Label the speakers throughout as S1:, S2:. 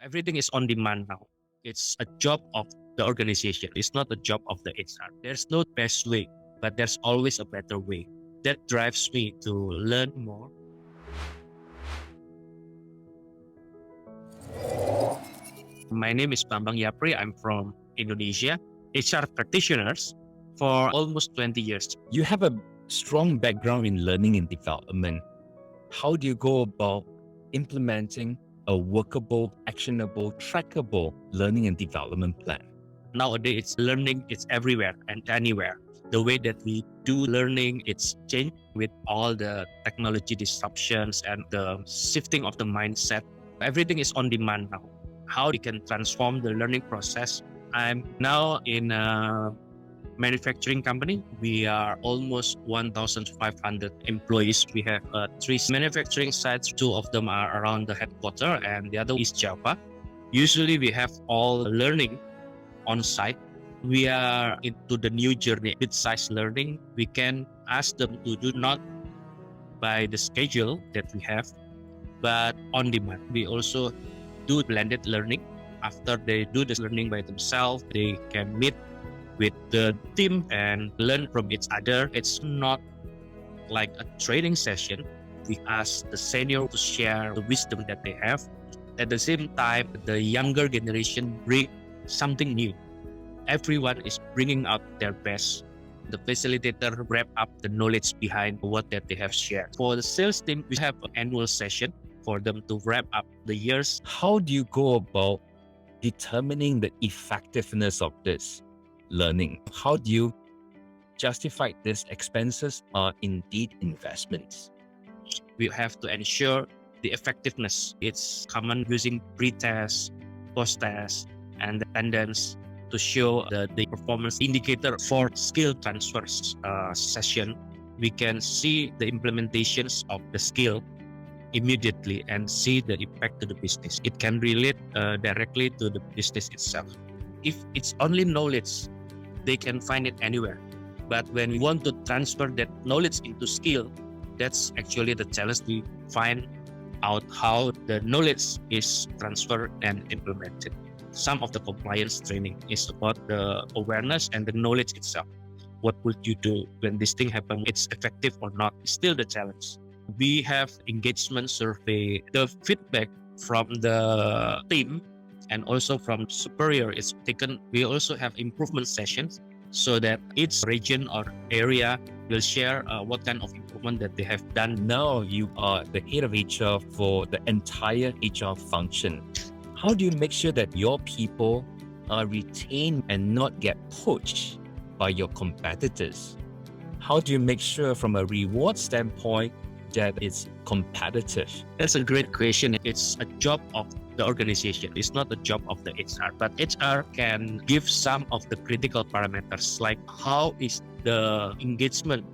S1: Everything is on demand now. It's a job of the organization. It's not a job of the HR. There's no best way, but there's always a better way. That drives me to learn more. My name is Bambang Yapri. I'm from Indonesia. HR practitioners for almost 20 years.
S2: You have a strong background in learning and development. How do you go about implementing a workable, actionable, trackable learning and development plan?
S1: Nowadays, learning is everywhere and anywhere. The way that we do learning, it's changed with all the technology disruptions and the shifting of the mindset. Everything is on demand now. How we can transform the learning process. I'm now in a manufacturing company. We are almost 1,500 employees. We have 3 manufacturing sites. 2 of them are around the headquarters and the other is Java. Usually we have all learning on site. We are into the new journey, bit-sized learning. We can ask them to do not by the schedule that we have, but on demand. We also do blended learning. After they do this learning by themselves, they can meet with the team and learn from each other. It's not like a training session. We ask the senior to share the wisdom that they have. At the same time, the younger generation bring something new. Everyone is bringing out their best. The facilitator wrap up the knowledge behind what that they have shared. For the sales team, we have an annual session for them to wrap up the years.
S2: How do you go about determining the effectiveness of this learning? How do you justify these expenses are indeed investments?
S1: We have to ensure the effectiveness. It's common using pre-test, post-test, and attendance to show the performance indicator for skill transfers session. We can see the implementations of the skill immediately and see the impact to the business. It can relate directly to the business itself. If it's only knowledge, they can find it anywhere. But when we want to transfer that knowledge into skill, that's actually the challenge. We find out how the knowledge is transferred and implemented. Some of the compliance training is about the awareness and the knowledge itself. What would you do when this thing happens? It's effective or not? It's still the challenge. We have engagement survey. The feedback from the team and also from superior is taken. We also have improvement sessions so that each region or area will share what kind of improvement that they have done.
S2: Now you are the head of HR for the entire HR function. How do you make sure that your people are retained and not get poached by your competitors? How do you make sure from a reward standpoint that it's competitive?
S1: That's a great question. It's a job of the organization. It's not a job of the HR, but HR can give some of the critical parameters, like how is the engagement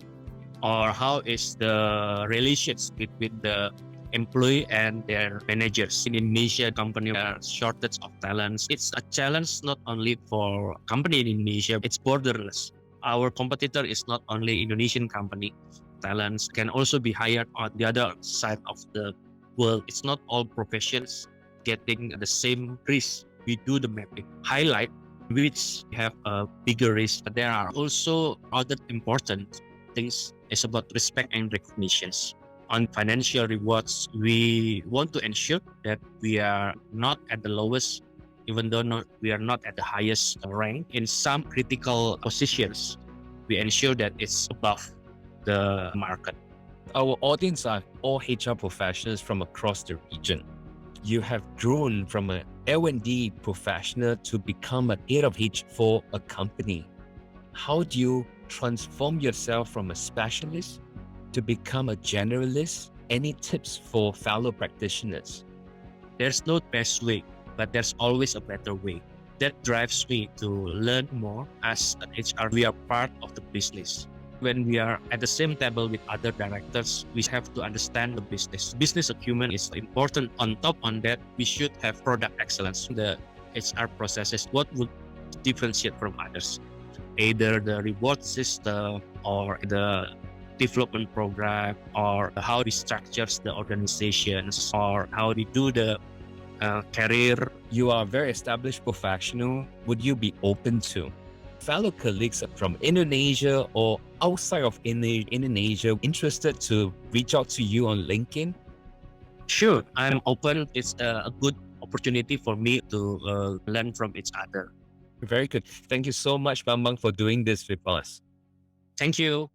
S1: or how is the relations between the employee and their managers. In Indonesia, company are shortage of talents. It's a challenge not only for company in Indonesia, it's borderless. Our competitor is not only Indonesian company. Talents can also be hired on the other side of the world. It's not all professions getting the same risk. We do the mapping, highlight which have a bigger risk. But there are also other important things. It's about respect and recognitions. On financial rewards, we want to ensure that we are not at the lowest, even though we are not at the highest rank. In some critical positions, we ensure that it's above the market.
S2: Our audience are all HR professionals from across the region. You have grown from an L&D professional to become a head of HR for a company. How do you transform yourself from a specialist to become a generalist? Any tips for fellow practitioners?
S1: There's no best way, but there's always a better way. That drives me to learn more. As an HR, we are part of the business. When we are at the same table with other directors, we have to understand the business. Business acumen is important. On top on that, we should have product excellence. The HR processes, what would differentiate from others? Either the reward system or the development program, or how we structure the organizations, or how we do the career.
S2: You are a very established professional. Would you be open to fellow colleagues from Indonesia or outside of Indonesia interested to reach out to you on LinkedIn?
S1: Sure, I'm open. It's a good opportunity for me to learn from each other.
S2: Very good. Thank you so much, Bambang, for doing this with us.
S1: Thank you.